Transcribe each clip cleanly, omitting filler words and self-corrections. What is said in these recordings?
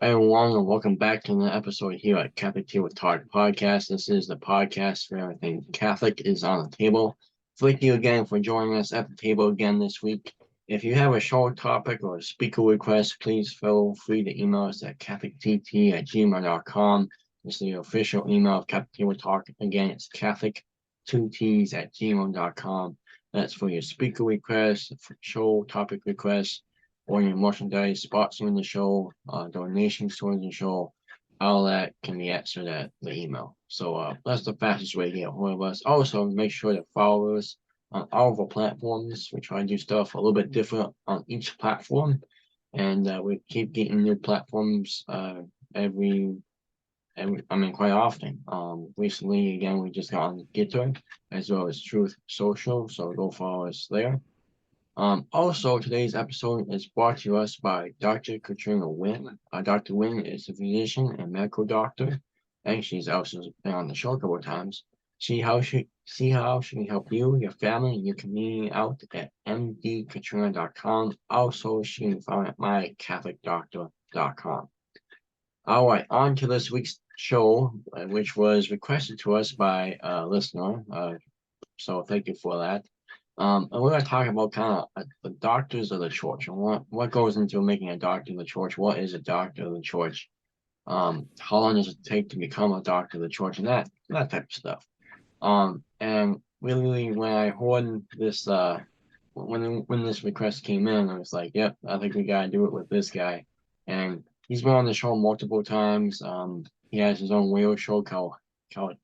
Hi everyone, and welcome back to another episode here at Catholic Table Talk Podcast. This is the podcast where everything Catholic is on the table. Thank you again for joining us at the table again this week. If you have a show topic or a speaker request, please feel free to email us at catholictt@gmail.com. This is the official email of Catholic Table Talk. Again, it's catholic2ts@gmail.com. That's for your speaker requests, for show topic requests, or your merchandise, sponsoring the show, donations towards the show, all that can be answered at the email. So that's the fastest way to get a hold of us. Also, make sure to follow us on all of our platforms. We try to do stuff a little bit different on each platform, and we keep getting new platforms quite often. Recently, again, we just got on GETTR as well as Truth Social, so go follow us there. Also, today's episode is brought to us by Dr. Katrina Wynn. Dr. Wynn is a physician and medical doctor, and she's also been on the show a couple of times. See how she can help you, your family, and your community out at mdkatrina.com. Also, she can find at mycatholicdoctor.com. All right, on to this week's show, which was requested to us by a listener. So thank you for that. And we're going to talk about kind of the doctors of the church and what goes into making a doctor of the church. What is a doctor of the church? How long does it take to become a doctor of the church, and that type of stuff. And really, when I heard this, when this request came in, I was like, "Yep, I think we gotta do it with this guy." And he's been on the show multiple times. He has his own radio show called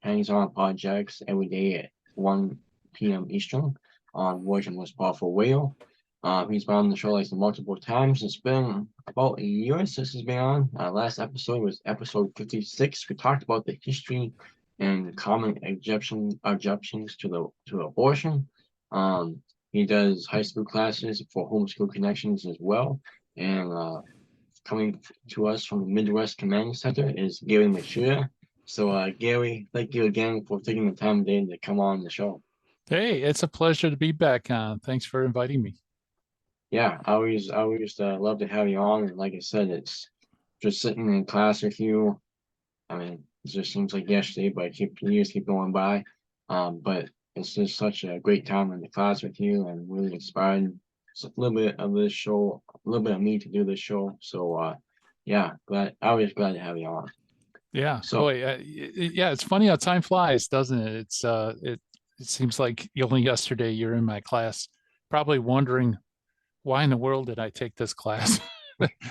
Hangs On Projects every day at 1 p.m. Eastern on Worship Most Powerful Radio. He's been on the show like multiple times. It's been about a year since he's been on. Last episode was episode 56. We talked about the history and common objections to abortion. He does high school classes for Homeschool Connections as well. And coming to us from the Midwest Command Center is Gary Michuta. So Gary, thank you again for taking the time today to come on the show. Hey, it's a pleasure to be back on. Thanks for inviting me. Yeah, I always love to have you on. And like I said, it's just sitting in class with you. I mean, it just seems like yesterday, but years keep going by. But it's just such a great time in the class with you, and really inspiring. It's a little bit of this show, a little bit of me to do this show. So yeah, always glad to have you on. Yeah, So boy, yeah, it's funny how time flies, doesn't it? It seems like only yesterday you're in my class, probably wondering why in the world did I take this class?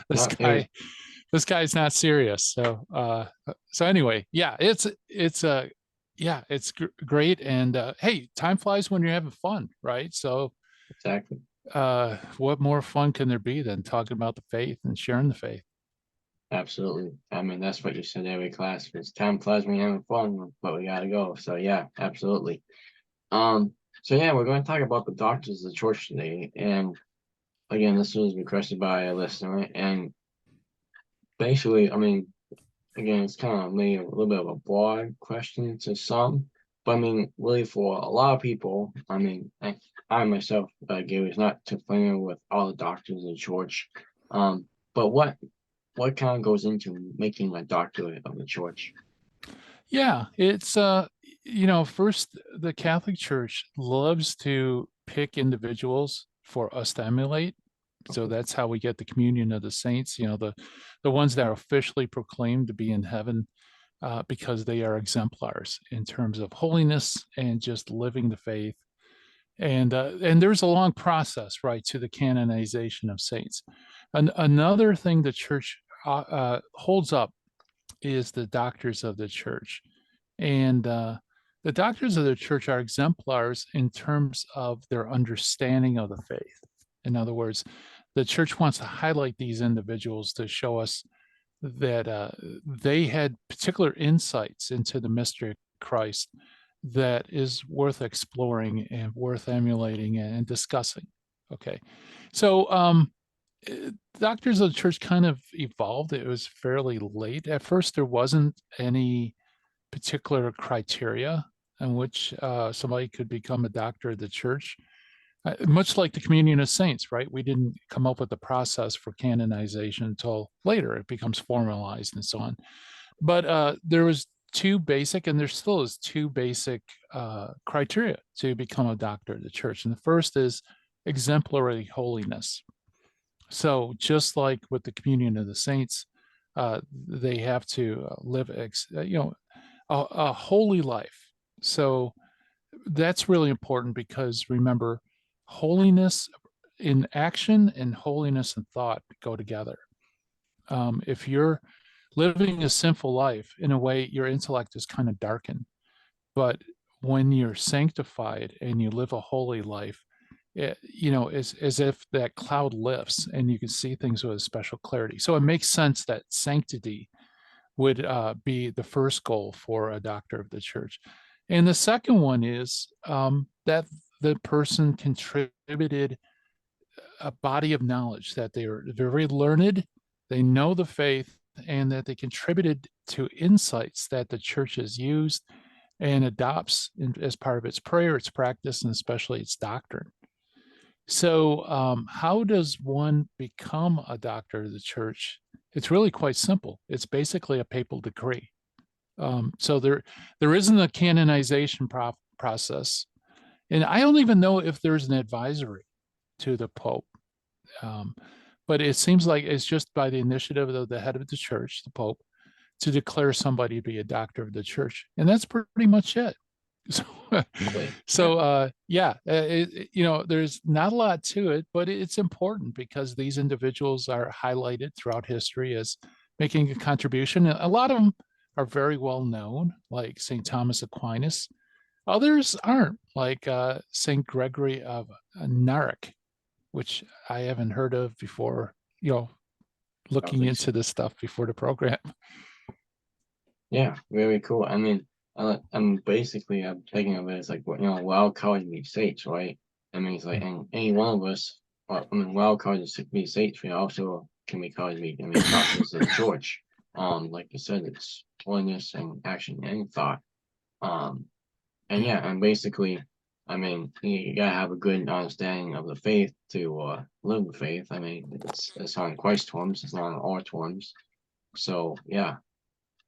This hey, guy, this guy's not serious. So anyway, yeah, it's great. And hey, time flies when you're having fun, right? So exactly. what more fun can there be than talking about the faith and sharing the faith? Absolutely. I mean, that's what you said every class. It's time flies when you're having fun, but we gotta go. So yeah, absolutely. So yeah, we're going to talk about the doctors of the church today. And again, this was requested by a listener. And basically, I mean, again, it's kind of maybe a little bit of a broad question to some, but I mean, really for a lot of people, I mean, I myself, Gary, is not too familiar with all the doctors of the church. But what kind of goes into making a doctor of the church? Yeah, it's first the Catholic Church loves to pick individuals for us to emulate. So Okay. that's how we get the communion of the saints, the ones that are officially proclaimed to be in heaven because they are exemplars in terms of holiness and just living the faith. And there's a long process, right, to the canonization of saints. Another thing the church holds up is the doctors of the church. And the doctors of the church are exemplars in terms of their understanding of the faith. In other words, the church wants to highlight these individuals to show us that they had particular insights into the mystery of Christ that is worth exploring and worth emulating and discussing. Okay. So doctors of the church kind of evolved. It was fairly late. At first, there wasn't any particular criteria in which somebody could become a doctor of the church. Much like the communion of saints, right? We didn't come up with the process for canonization until later. It becomes formalized and so on. But there was two basic, and there still is two basic criteria to become a doctor of the church. And the first is exemplary holiness. So just like with the communion of the saints, they have to live, a holy life. So that's really important because remember, holiness in action and holiness in thought go together. If you're living a sinful life, in a way, your intellect is kind of darkened. But when you're sanctified and you live a holy life, it's as if that cloud lifts and you can see things with a special clarity. So it makes sense that sanctity would be the first goal for a doctor of the church. And the second one is that the person contributed a body of knowledge, that they're very learned, they know the faith, and that they contributed to insights that the church has used and adopts as part of its prayer, its practice, and especially its doctrine. So how does one become a doctor of the church? It's really quite simple. It's basically a papal decree. So there isn't a canonization process. And I don't even know if there's an advisory to the Pope. But it seems like it's just by the initiative of the head of the church, the Pope, to declare somebody to be a doctor of the church. And that's pretty much it. There's not a lot to it, but it's important because these individuals are highlighted throughout history as making a contribution. A lot of them are very well known, like St. Thomas Aquinas. Others aren't, like St. Gregory of Narek, which I haven't heard of before, looking into this stuff before the program. Yeah, very cool. I mean, I'm thinking of it as like, wild card meets saints, right? I mean, it's like, and any one of us, wild card meets saints, we also can be called doctors of the church. Like you said, it's holiness and action and thought. And basically, I mean, you gotta have a good understanding of the faith to live the faith. I mean, it's on Christ's terms, it's not on our terms. So yeah,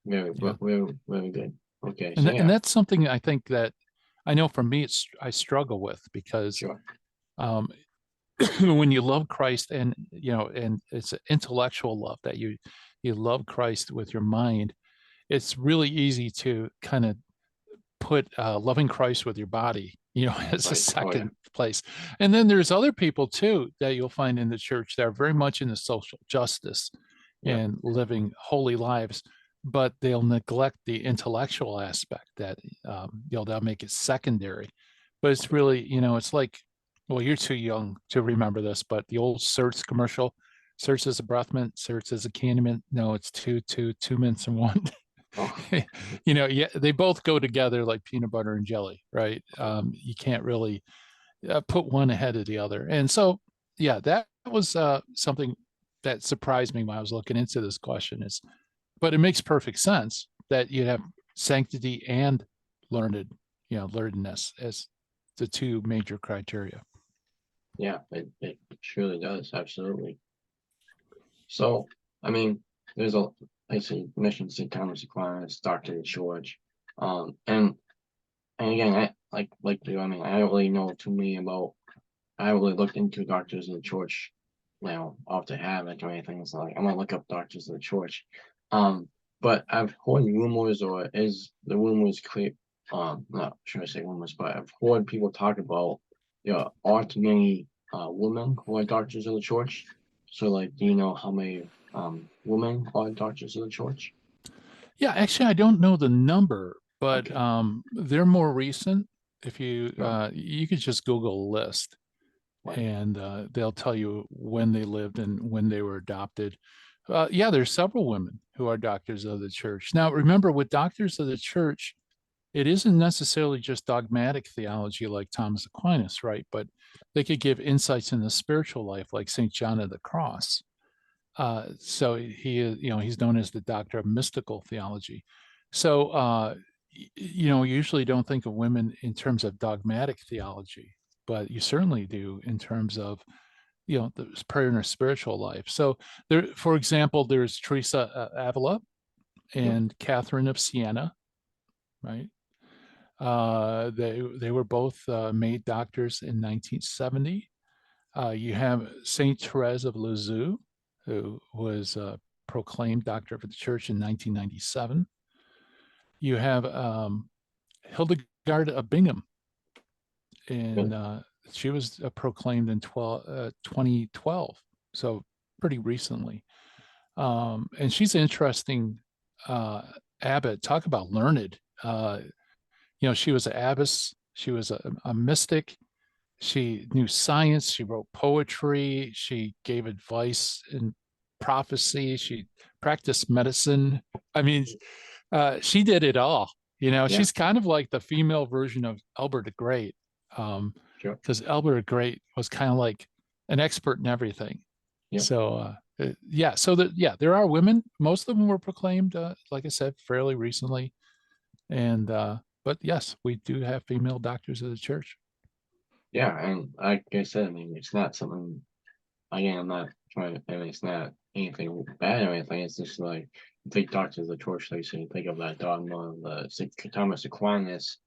very good. Okay, and, and that's something I think that I know for me, I struggle with because sure. When you love Christ and it's an intellectual love that you love Christ with your mind, it's really easy to kind of put loving Christ with your body, as a second place. And then there's other people too that you'll find in the church that are very much into social justice and living holy lives, but they'll neglect the intellectual aspect that they'll make it secondary. But it's really, it's like, well, you're too young to remember this, but the old Certs commercial, Certs is a breath mint, Certs is a candy mint. No, it's two mints in one. They both go together like peanut butter and jelly, right? You can't really put one ahead of the other. And so, that was something that surprised me when I was looking into this question. But it makes perfect sense that you have sanctity and learnedness as the two major criteria. Yeah, it surely does, absolutely. So, I mean, there's you mentioned St. Thomas Aquinas, Dr. George, and again, I like you. I mean, I don't really know too many about. I haven't really looked into doctors of the church, off the habit or anything. So like, I'm gonna look up doctors of the church. But I've heard rumors, or is the rumors clear? Not sure I say rumors, but I've heard people talk about aren't many women who are doctors of the church. So, like, do you know how many women are doctors of the church? Yeah, actually, I don't know the number, but they're more recent. If you you could just Google a list, and they'll tell you when they lived and when they were adopted. There's several women who are doctors of the church. Now, remember, with doctors of the church, it isn't necessarily just dogmatic theology like Thomas Aquinas, right? But they could give insights in the spiritual life, like St. John of the Cross. So he is, he's known as the doctor of mystical theology. So, usually don't think of women in terms of dogmatic theology. but you certainly do in terms of, the prayer in our spiritual life. So there, for example, there's Teresa Avila Yeah. and Catherine of Siena, right? They were both made doctors in 1970. You have Saint Therese of Lisieux, who was proclaimed doctor of the church in 1997. You have Hildegard of Bingen, and she was proclaimed in 2012, so pretty recently. And she's an interesting abbot. Talk about learned. She was an abbess. She was a mystic. She knew science. She wrote poetry. She gave advice in prophecy. She practiced medicine. I mean, she did it all. Yeah. She's kind of like the female version of Albert the Great, Sure. because Albert the Great was kind of like an expert in everything. Yeah. So, there are women. Most of them were proclaimed, like I said, fairly recently. And but yes, we do have female doctors of the church. Yeah, and like I said, I mean, it's not something. Again, I'm not trying to. I mean, it's not anything bad or anything. It's just like think doctors of the church. They say think of that dogma of the Thomas Aquinas,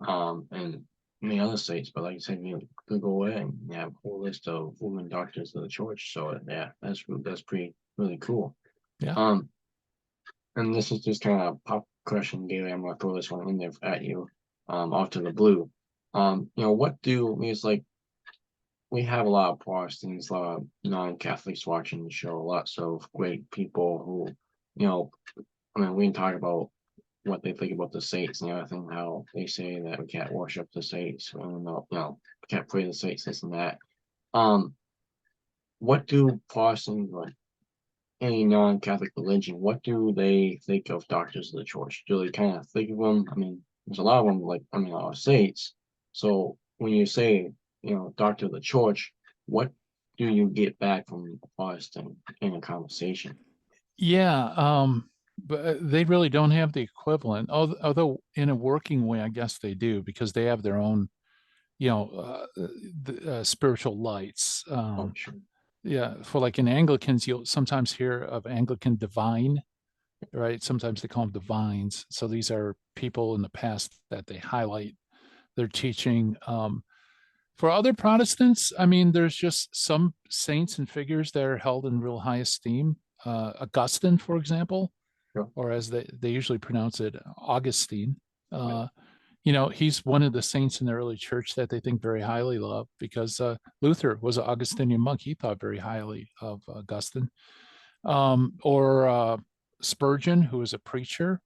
and many other states. But like I said, Google it and you have a whole list of women doctors of the church. So yeah, that's pretty really cool. Yeah. And this is just kind of a pop question, Gary. I'm gonna throw this one in there at you, off to the blue. What do I mean? It's like we have a lot of Protestants, a lot of non-Catholics watching the show, lots of great people who, I mean, we can talk about what they think about the saints and everything, how they say that we can't worship the saints, can't pray to the saints, this and that. What do Protestants, like any non-Catholic religion, what do they think of doctors of the church? Do they kind of think of them? I mean, there's a lot of them, like, I mean, are saints. So when you say, doctor of the church, what do you get back from a Protestant in a conversation? Yeah. But they really don't have the equivalent, although in a working way, I guess they do, because they have their own, spiritual lights. Oh, sure. Yeah, for like in Anglicans, you'll sometimes hear of Anglican divine, right? Sometimes they call them divines. So these are people in the past that they highlight their teaching. For other Protestants, I mean, there's just some saints and figures that are held in real high esteem. Augustine, for example, Sure. or as they usually pronounce it, Augustine. Right. He's one of the saints in the early church that they think very highly of, because Luther was an Augustinian monk. He thought very highly of Augustine. Or Spurgeon, who was a preacher.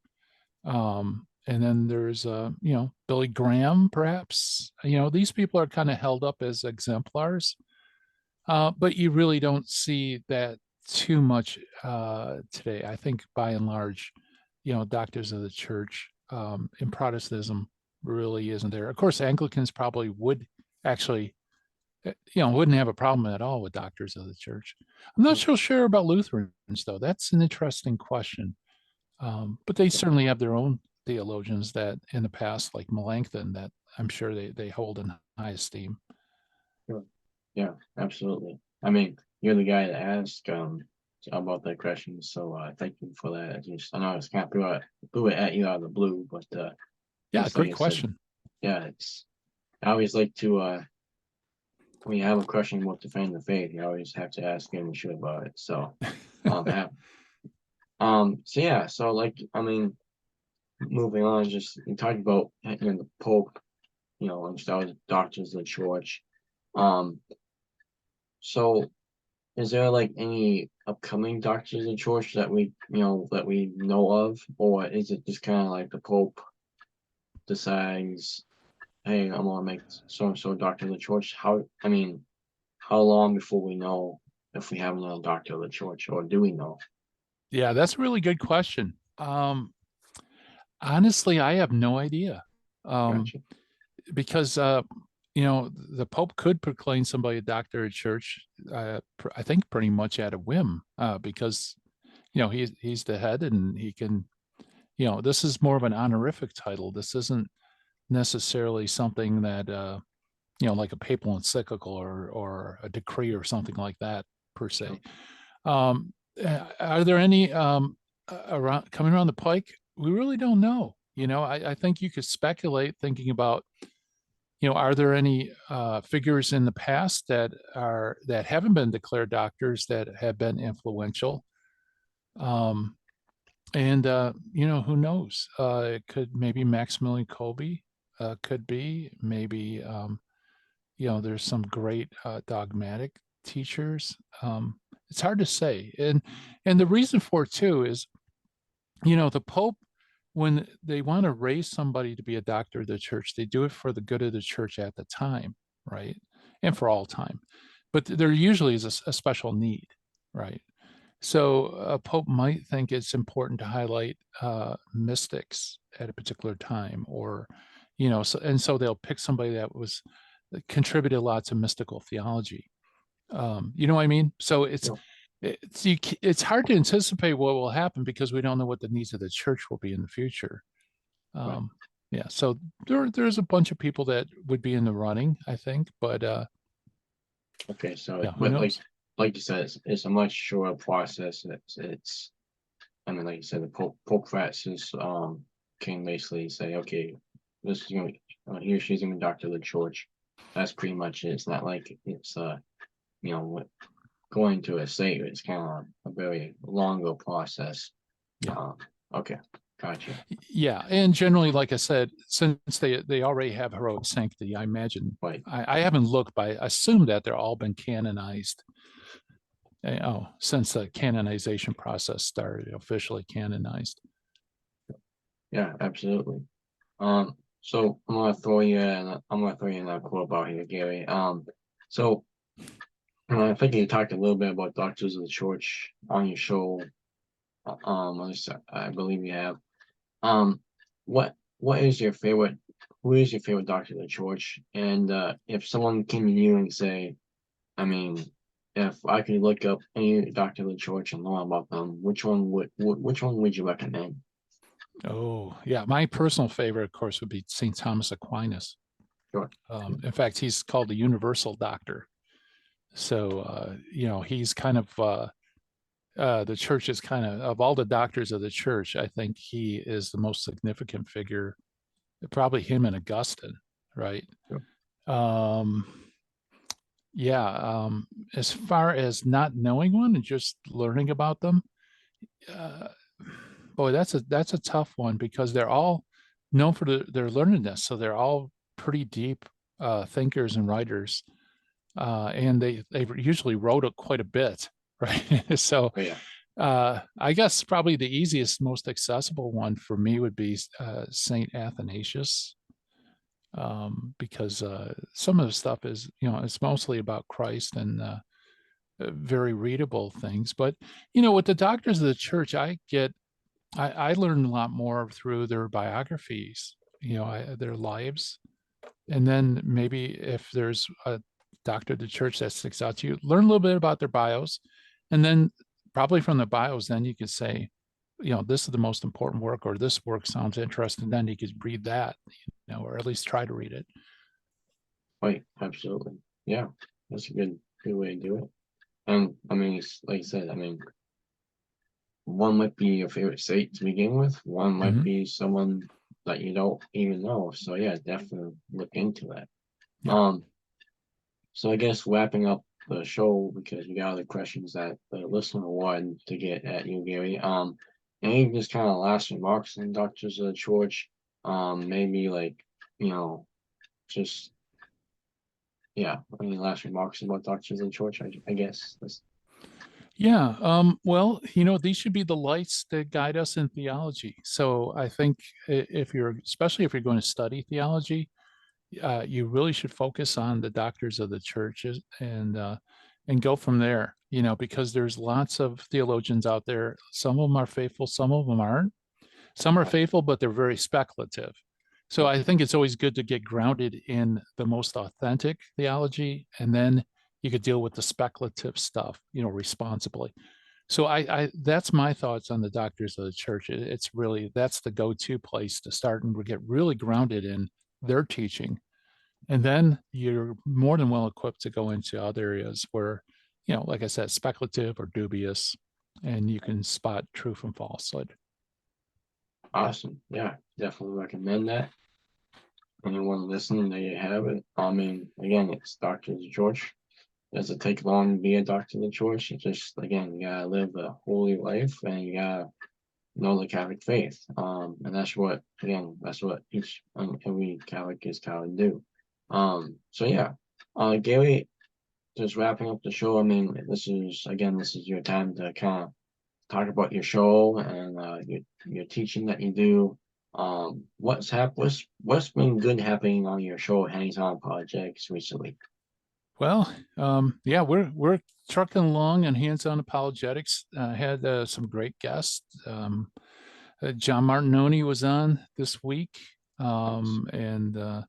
And then there's, Billy Graham, perhaps. These people are kind of held up as exemplars, but you really don't see that too much today. I think by and large, doctors of the church in Protestantism really isn't there. Of course, Anglicans probably would actually, wouldn't have a problem at all with doctors of the church. I'm not so sure about Lutherans, though. That's an interesting question. But they certainly have their own theologians that in the past, like Melanchthon, that I'm sure they hold in high esteem. Sure. Yeah, absolutely. I mean, you're the guy to ask about that question, so thank you for that. I know it's kind of threw it at you out of the blue, but Yeah, great question. Yeah, I always like to when you have a question about defending the faith, you always have to ask Gary Michuta about it. So so yeah, so like I mean, moving on, just you talked about the Pope, and started doctors of the church. So is there like any upcoming doctors of the church that we know of, or is it just kind of like the Pope decides, hey, I'm gonna make so and so doctor of the church? How long before we know if we have another doctor of the church, or do we know? Yeah, that's a really good question. Honestly, I have no idea. Gotcha. Because the Pope could proclaim somebody a doctor at church, I think pretty much at a whim, because he's the head, and he can, this is more of an honorific title. This isn't necessarily something that like a papal encyclical or a decree or something like that per se. Okay. Are there any around coming around the pike? We really don't know. I think you could speculate thinking about, are there any figures in the past that haven't been declared doctors that have been influential? And who knows? It could maybe Maximilian Kolbe could be maybe. There's some great dogmatic teachers. It's hard to say, and the reason for it too is, the Pope, when they want to raise somebody to be a doctor of the church, they do it for the good of the church at the time, right? And for all time. But there usually is a special need, right? So a Pope might think it's important to highlight mystics at a particular time, or, so they'll pick somebody that contributed a lot to mystical theology. You know what I mean? So it's hard to anticipate what will happen because we don't know what the needs of the church will be in the future. Right. Yeah, so there's a bunch of people that would be in the running, I think, but Okay, so yeah, but like you said, it's a much shorter process. It's I mean, like you said, the Pope Francis can basically say, okay, this is going to he or she's going to be doctor of the church. That's pretty much it. It's not like it's going to a state. It's kind of a very longer process. Yeah. Okay, gotcha. Yeah, and generally, like I said, since they already have heroic sanctity, I imagine. Right. I haven't looked, but I assume that they're all been canonized. Since the canonization process started, officially canonized. Yeah, absolutely. So I'm gonna throw you in a quote about here, Gary. So I think you talked a little bit about doctors of the church on your show. I believe you have. What is your favorite? Who is your favorite doctor of the church? And if someone came to you and say, I mean, if I could look up any doctor of the church and learn about them, which one would you recommend? Oh, yeah. My personal favorite, of course, would be St. Thomas Aquinas. Sure. In fact, he's called the universal doctor. So, he's kind of the church is kind of all the doctors of the church, I think he is the most significant figure, probably him and Augustine, right? Sure. Yeah. As far as not knowing one and just learning about them, boy, that's a tough one because they're all known for their learnedness. So they're all pretty deep thinkers and writers, and they usually wrote quite a bit, right? So, Oh, yeah. I guess probably the easiest, most accessible one for me would be Saint Athanasius, because some of the stuff is, it's mostly about Christ and very readable things. But with the doctors of the church, I learned a lot more through their biographies, their lives, and then maybe if there's a doctor of the church that sticks out to you, learn a little bit about their bios, and then probably from the bios, then you could say, this is the most important work, or this work sounds interesting. Then you could read that, or at least try to read it. Right, absolutely. Yeah, that's a good way to do it. And I mean, it's like you said, I mean, one might be your favorite state to begin with. One might be someone that you don't even know. So yeah, definitely look into that. Yeah. So I guess wrapping up the show because we got other questions that the listener wanted to get at you, Gary. Any just kind of last remarks on doctors of the church? Maybe like, just yeah, any last remarks about doctors of the church? I guess. Yeah. Well, these should be the lights that guide us in theology. So I think especially if you're going to study theology, you really should focus on the doctors of the churches and go from there, because there's lots of theologians out there. Some of them are faithful, some of them aren't. Some are faithful, but they're very speculative. So I think it's always good to get grounded in the most authentic theology, and then you could deal with the speculative stuff, responsibly. So I that's my thoughts on the doctors of the church. It's really, that's the go-to place to start and get really grounded in their teaching. And then you're more than well equipped to go into other areas where, like I said, speculative or dubious, and you can spot true from falsehood. Awesome. Yeah, definitely recommend that. Anyone listening, there you have it. I mean, again, it's Dr. George. Doesn't take long to be a doctor of the church. It just, again, you gotta live a holy life and you gotta know the Catholic faith. And that's what, again, that's what each every Catholic is called to do. So yeah, Gary, just wrapping up the show. I mean, this is your time to kind of talk about your show and your teaching that you do. What's been good happening on your show, Hands On Projects recently? Well, yeah, we're trucking along on hands-on apologetics. Had some great guests. John Martinoni was on this week, and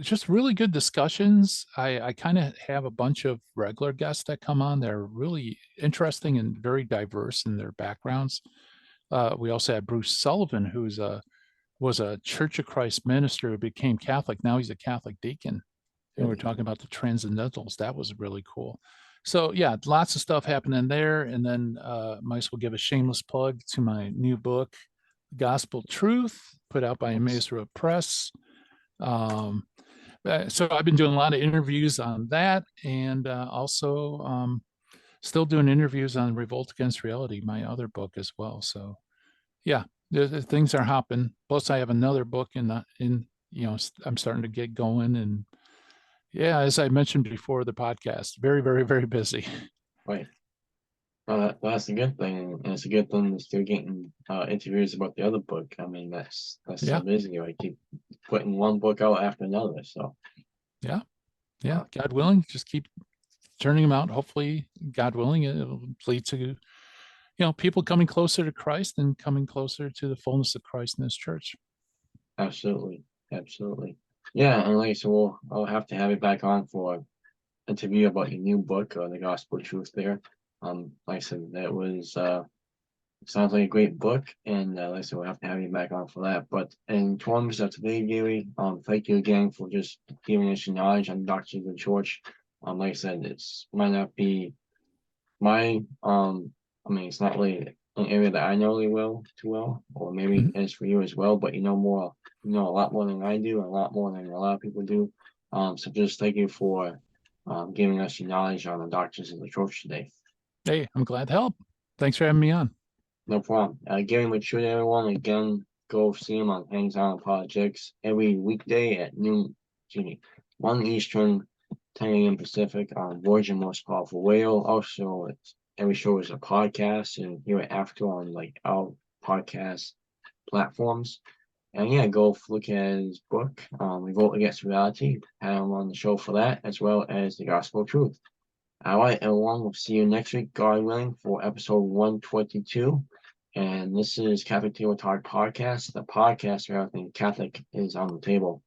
just really good discussions. I kind of have a bunch of regular guests that come on. They're really interesting and very diverse in their backgrounds. We also had Bruce Sullivan, was a Church of Christ minister who became Catholic. Now he's a Catholic deacon. And we're talking about the transcendentals. That was really cool. So yeah, lots of stuff happening there. And then might as well give a shameless plug to my new book, Gospel Truth, put out by Emmaus Road Press. So I've been doing a lot of interviews on that, and also still doing interviews on Revolt Against Reality, my other book as well. So yeah, the things are hopping. Plus I have another book I'm starting to get going, and yeah, as I mentioned before the podcast, very, very, very busy. Right. Well, that's a good thing, and it's a good thing to still getting interviews about the other book. I mean, that's so Yeah, busy. I keep putting one book out after another. So yeah, yeah. uh, God willing, just keep turning them out. Hopefully, God willing, it'll lead to people coming closer to Christ and coming closer to the fullness of Christ in His church. absolutely, absolutely. Yeah, and like so, I'll have to have you back on for interview about your new book, The Gospel Truth. There, like I said, that was sounds like a great book, and like I said, we'll have to have you back on for that. But in terms of today, Gary, thank you again for just giving us your knowledge on Doctrine of the Church. Like I said, it's might not be my I mean, it's not really an area that I know really too well, or maybe Mhm. it's for you as well, but you know a lot more than I do, and a lot more than a lot of people do. So just thank you for giving us your knowledge on the doctrines of the church today. Hey, I'm glad to help. Thanks for having me on. No problem. Gary Michuta, everyone, again, go see him on Hangs On Projects every weekday at noon, 1 Eastern, 10 a.m. Pacific on Voyage Most Powerful Whale. Also, every show is a podcast, and here at Africa on like our podcast platforms. And yeah, go look at his book, Revolt Against Reality. Had him on the show for that, as well as The Gospel Truth. All right, everyone, we'll see you next week, God willing, for episode 122. And this is Catholic Table Talk Podcast, the podcast where everything Catholic is on the table.